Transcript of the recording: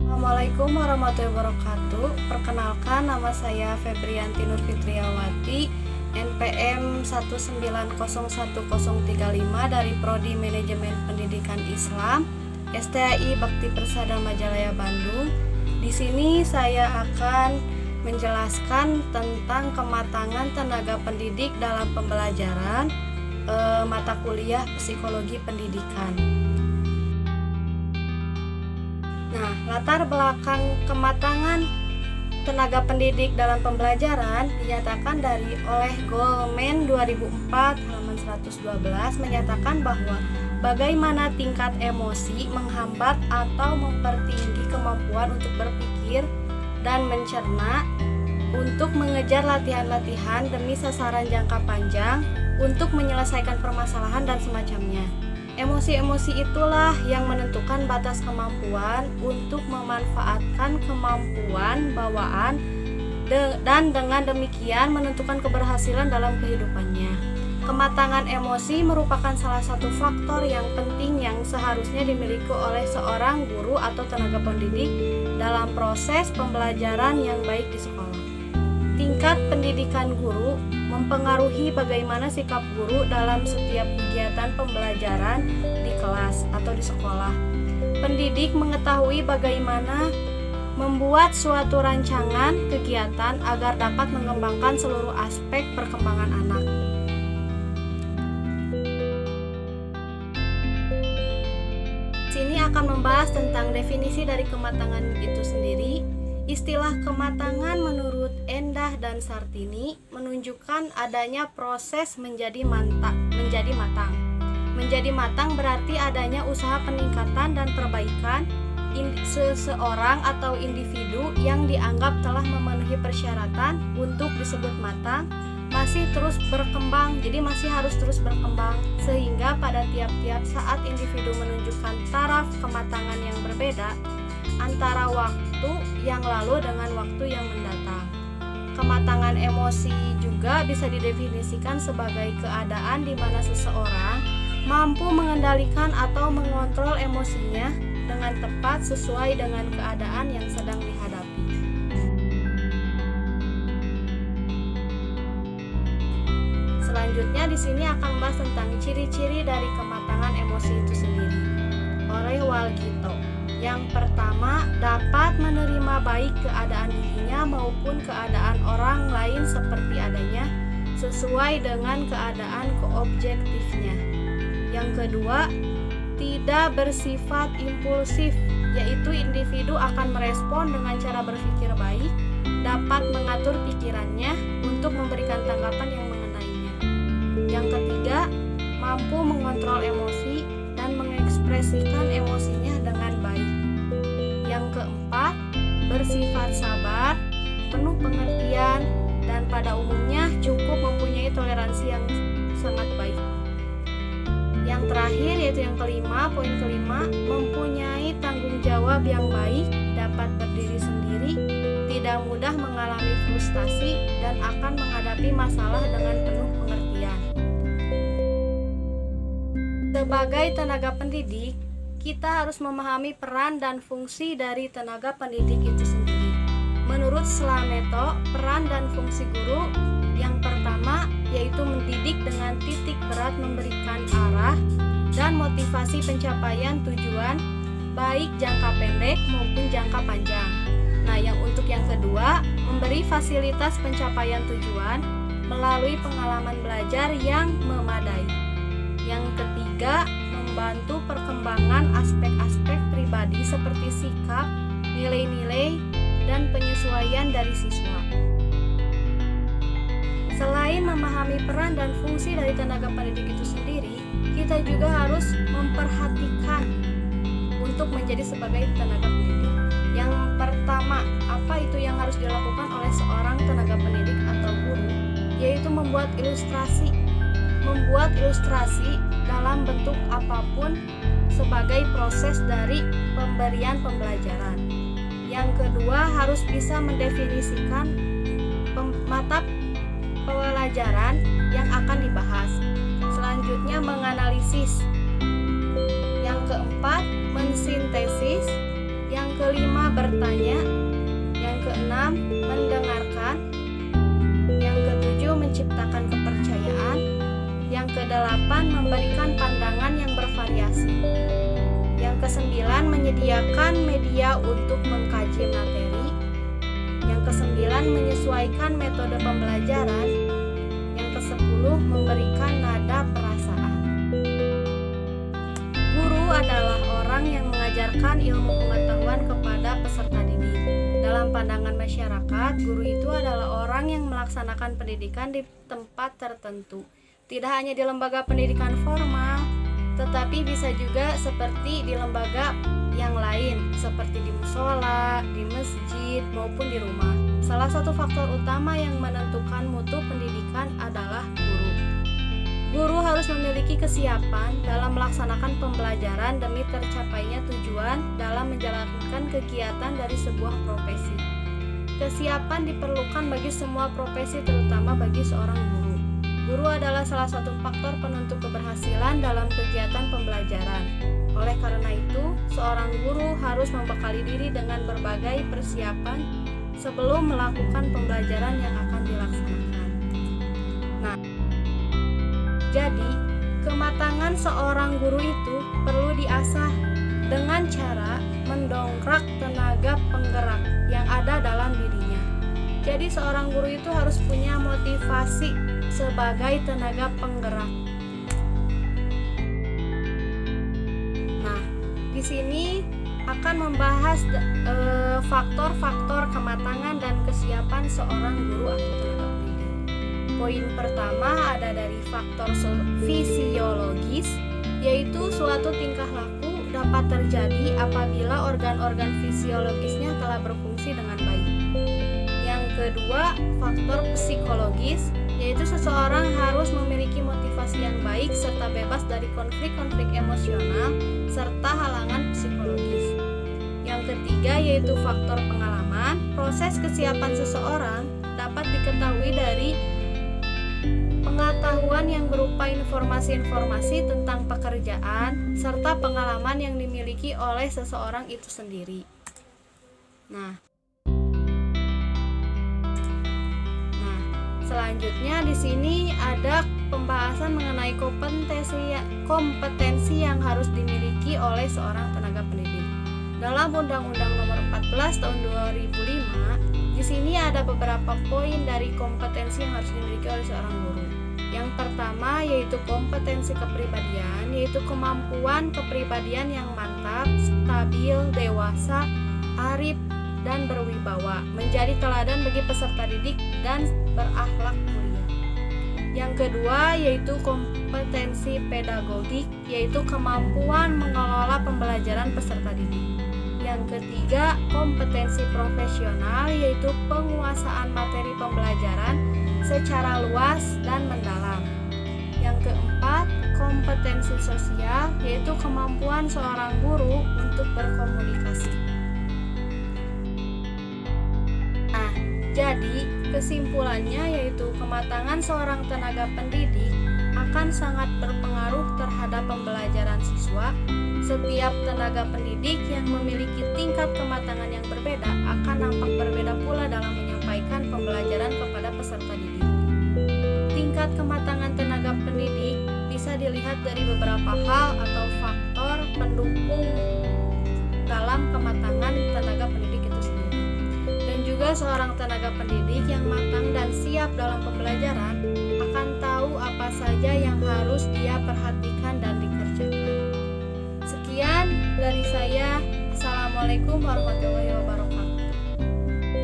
Assalamualaikum warahmatullahi wabarakatuh. Perkenalkan, nama saya Febrianti Nurfitriawati, NPM 1901035 dari Prodi Manajemen Pendidikan Islam, STAI Bakti Persada Majalaya Bandung. Di sini saya akan menjelaskan tentang kematangan tenaga pendidik dalam pembelajaran mata kuliah Psikologi Pendidikan. Nah, latar belakang kematangan tenaga pendidik dalam pembelajaran dinyatakan oleh Goleman 2004 halaman 112 menyatakan bahwa bagaimana tingkat emosi menghambat atau mempertinggi kemampuan untuk berpikir dan mencerna untuk mengejar latihan-latihan demi sasaran jangka panjang untuk menyelesaikan permasalahan dan semacamnya. Emosi-emosi itulah yang menentukan batas kemampuan untuk memanfaatkan kemampuan bawaan dan dengan demikian menentukan keberhasilan dalam kehidupannya. Kematangan emosi merupakan salah satu faktor yang penting yang seharusnya dimiliki oleh seorang guru atau tenaga pendidik dalam proses pembelajaran yang baik di sekolah. Tingkat pendidikan guru mempengaruhi bagaimana sikap guru dalam setiap kegiatan pembelajaran di kelas atau di sekolah. Pendidik mengetahui bagaimana membuat suatu rancangan kegiatan agar dapat mengembangkan seluruh aspek perkembangan anak. Sini akan membahas tentang definisi dari kematangan itu sendiri. Istilah kematangan menurut Endah dan Sartini menunjukkan adanya proses menjadi matang. Menjadi matang berarti adanya usaha peningkatan dan perbaikan seseorang atau individu yang dianggap telah memenuhi persyaratan untuk disebut matang, masih terus berkembang, jadi masih harus terus berkembang, sehingga pada tiap-tiap saat individu menunjukkan taraf kematangan yang berbeda antara waktu yang lalu dengan waktu yang mendatang. Kematangan emosi juga bisa didefinisikan sebagai keadaan di mana seseorang mampu mengendalikan atau mengontrol emosinya dengan tepat sesuai dengan keadaan yang sedang dihadapi. Selanjutnya di sini akan membahas tentang ciri-ciri dari kematangan emosi itu sendiri. Oleh Walgito. Yang pertama, dapat menerima baik keadaan dirinya maupun keadaan orang lain seperti adanya, sesuai dengan keadaan koobjektifnya. Yang kedua, tidak bersifat impulsif, yaitu individu akan merespon dengan cara berpikir baik, dapat mengatur pikirannya untuk memberikan tanggapan yang mengenainya. Yang ketiga, mampu mengontrol emosi dan mengekspresikan emosinya dengan baik. Yang keempat, bersifat sabar, penuh pengertian, dan pada umumnya cukup mempunyai toleransi yang sangat baik. Yang terakhir yaitu yang kelima, poin kelima, mempunyai tanggung jawab yang baik, dapat berdiri sendiri, tidak mudah mengalami frustasi, dan akan menghadapi masalah dengan penuh pengertian. Sebagai tenaga pendidik, kita harus memahami peran dan fungsi dari tenaga pendidik itu sendiri. Menurut Slameto, peran dan fungsi guru yang pertama yaitu mendidik dengan titik berat memberikan arah dan motivasi pencapaian tujuan baik jangka pendek maupun jangka panjang. Nah, yang untuk yang kedua, memberi fasilitas pencapaian tujuan melalui pengalaman belajar yang memadai. Yang ketiga, membantu perkembangan aspek-aspek pribadi seperti sikap, nilai-nilai, dan penyesuaian dari siswa. Selain memahami peran dan fungsi dari tenaga pendidik itu sendiri, kita juga harus memperhatikan untuk menjadi sebagai tenaga pendidik. Yang pertama, apa itu yang harus dilakukan oleh seorang tenaga pendidik atau guru? Yaitu membuat ilustrasi dalam bentuk apapun sebagai proses dari pemberian pembelajaran. Yang kedua, harus bisa mendefinisikan mata pelajaran yang akan dibahas. Selanjutnya, menganalisis. Yang keempat, mensintesis. Yang kelima, bertanya. Yang keenam, mendengarkan. Yang ketujuh, menciptakan kepercayaan. Yang kedelapan, memberikan pandangan yang bervariasi. Yang kesembilan, menyediakan media untuk mengkaji materi. Yang kesembilan, menyesuaikan metode pembelajaran. Yang kesepuluh, memberikan nada perasaan. Guru adalah orang yang mengajarkan ilmu pengetahuan kepada peserta didik. Dalam pandangan masyarakat, guru itu adalah orang yang melaksanakan pendidikan di tempat tertentu. Tidak hanya di lembaga pendidikan formal, tetapi bisa juga seperti di lembaga yang lain, seperti di musola, di masjid, maupun di rumah. Salah satu faktor utama yang menentukan mutu pendidikan adalah guru. Guru harus memiliki kesiapan dalam melaksanakan pembelajaran demi tercapainya tujuan dalam menjalankan kegiatan dari sebuah profesi. Kesiapan diperlukan bagi semua profesi, terutama bagi seorang guru. Guru adalah salah satu faktor penentu keberhasilan dalam kegiatan pembelajaran. Oleh karena itu, seorang guru harus membekali diri dengan berbagai persiapan sebelum melakukan pembelajaran yang akan dilaksanakan. Nah, jadi, kematangan seorang guru itu perlu diasah dengan cara mendongkrak tenaga penggerak yang ada dalam dirinya. Jadi, seorang guru itu harus punya motivasi sebagai tenaga penggerak. Nah, di sini akan membahas faktor-faktor kematangan dan kesiapan seorang guru atau tenaga pendidik. Poin pertama ada dari faktor fisiologis, yaitu suatu tingkah laku dapat terjadi apabila organ-organ fisiologisnya telah berfungsi dengan baik. Yang kedua, faktor psikologis, yaitu seseorang harus memiliki motivasi yang baik serta bebas dari konflik-konflik emosional serta halangan psikologis. Yang ketiga yaitu faktor pengalaman. Proses kesiapan seseorang dapat diketahui dari pengetahuan yang berupa informasi-informasi tentang pekerjaan serta pengalaman yang dimiliki oleh seseorang itu sendiri. Selanjutnya di sini ada pembahasan mengenai kompetensi yang harus dimiliki oleh seorang tenaga pendidik. Dalam Undang-Undang Nomor 14 Tahun 2005, di sini ada beberapa poin dari kompetensi yang harus dimiliki oleh seorang guru. Yang pertama yaitu kompetensi kepribadian, yaitu kemampuan kepribadian yang mantap, stabil, dewasa, arif, dan berwibawa, menjadi teladan bagi peserta didik dan berakhlak mulia. Yang kedua yaitu kompetensi pedagogik, yaitu kemampuan mengelola pembelajaran peserta didik. Yang ketiga, kompetensi profesional, yaitu penguasaan materi pembelajaran secara luas dan mendalam. Yang keempat, kompetensi sosial, yaitu kemampuan seorang guru untuk berkomunikasi. Jadi, kesimpulannya yaitu kematangan seorang tenaga pendidik akan sangat berpengaruh terhadap pembelajaran siswa. Setiap tenaga pendidik yang memiliki tingkat kematangan yang berbeda akan nampak berbeda pula dalam menyampaikan pembelajaran kepada peserta didik. Tingkat kematangan tenaga pendidik bisa dilihat dari beberapa hal atau faktor pendukung dalam kematangan tenaga pendidik itu sendiri. Dan juga seorang tenaga pendidik yang matang dan siap dalam pembelajaran akan tahu apa saja yang harus dia perhatikan dan dikerjakan. Sekian dari saya. Assalamualaikum warahmatullahi wabarakatuh.